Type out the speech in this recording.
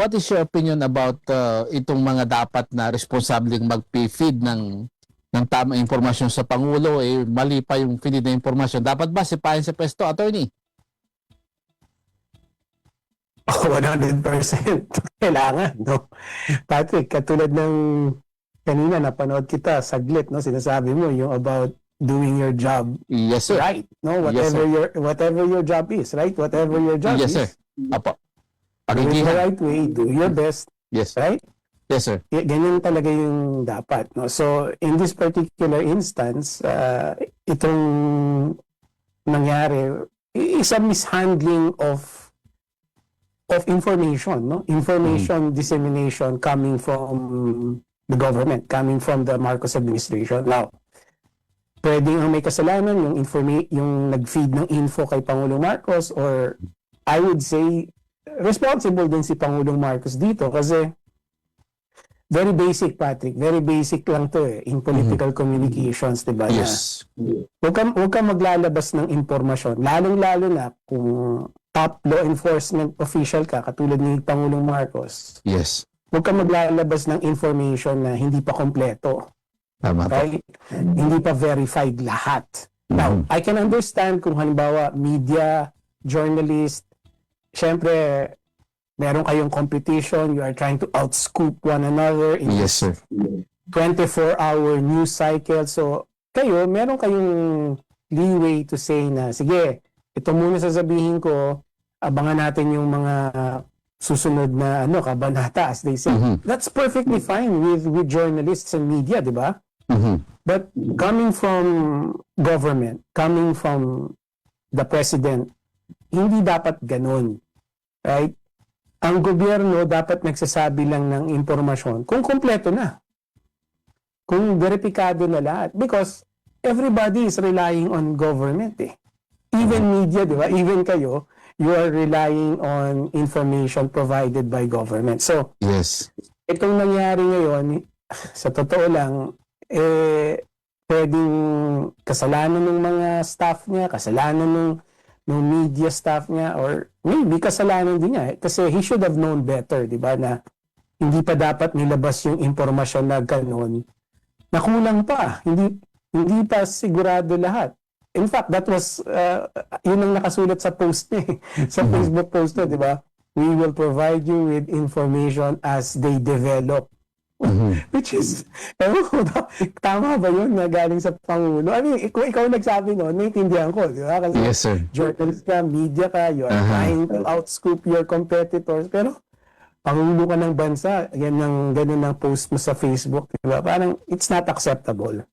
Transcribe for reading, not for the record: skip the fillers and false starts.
what is your opinion about itong mga dapat na responsableng mag-feed ng tamang impormasyon sa Pangulo, mali pa yung feed na impormasyon? Dapat ba sipahin sa pwesto, attorney? 100% kailangan, no? Patrick, katulad ng kanina napanood kita saglit, no? Sinasabi mo yung about doing your job Yes, sir. right, no? Yes, Whatever your job is, right? Whatever your job Yes, is, sir. Apo. do it the Pagigihan. right way, do your best, Yes. right? Yes, sir. Ganyan talaga yung dapat, no? So, in this particular instance, itong nangyari is a mishandling of information, no? Information dissemination coming from the government, coming from the Marcos administration. Now, pwedeng ang may kasalanan yung nag-feed ng info kay Pangulong Marcos, or I would say responsible din si Pangulong Marcos dito kasi very basic, Patrick, very basic lang to in political communications, diba? Yes. Huwag ka maglalabas ng impormasyon, lalong-lalo na kung top law enforcement official ka, katulad ni Pangulong Marcos. Yes. Huwag ka maglalabas ng information na hindi pa kompleto. Tama po. Right? Hindi pa verified lahat. Now, I can understand kung halimbawa media, journalist, syempre, meron kayong competition, you are trying to outscoop one another in Yes, sir. 24-hour news cycle. So, meron kayong leeway to say na, sige, ito muna sasabihin ko, abangan natin yung mga susunod na kabanata, as they say. That's perfectly fine with journalists and media, di ba? But coming from government, coming from the president, hindi dapat ganun. Right? Ang gobyerno dapat nagsasabi lang ng impormasyon kung kompleto na. Kung veripikado na lahat. Because everybody is relying on government Even media, di ba? Even kayo, you are relying on information provided by government. So, yes, itong nangyari ngayon, sa totoo lang, pwedeng kasalanan ng mga staff niya, kasalanan ng media staff niya, or maybe kasalanan din niya. Kasi he should have known better, di ba? Na hindi pa dapat nilabas yung impormasyon na gano'n. Nakulang pa. Hindi pa sigurado lahat. In fact, that was, yun ang nakasulat sa post niya, sa Facebook post niya, di ba? We will provide you with information as they develop. Which is, tama ba yun na galing sa Pangulo? I mean, ikaw nagsabi noon, naiintindihan ko, di ba? Kasi yes, sir. journalist ka, media ka, you are trying to outscoop your competitors, pero Pangulo ka ng bansa, ganun ang post mo sa Facebook, di ba? Parang, it's not acceptable.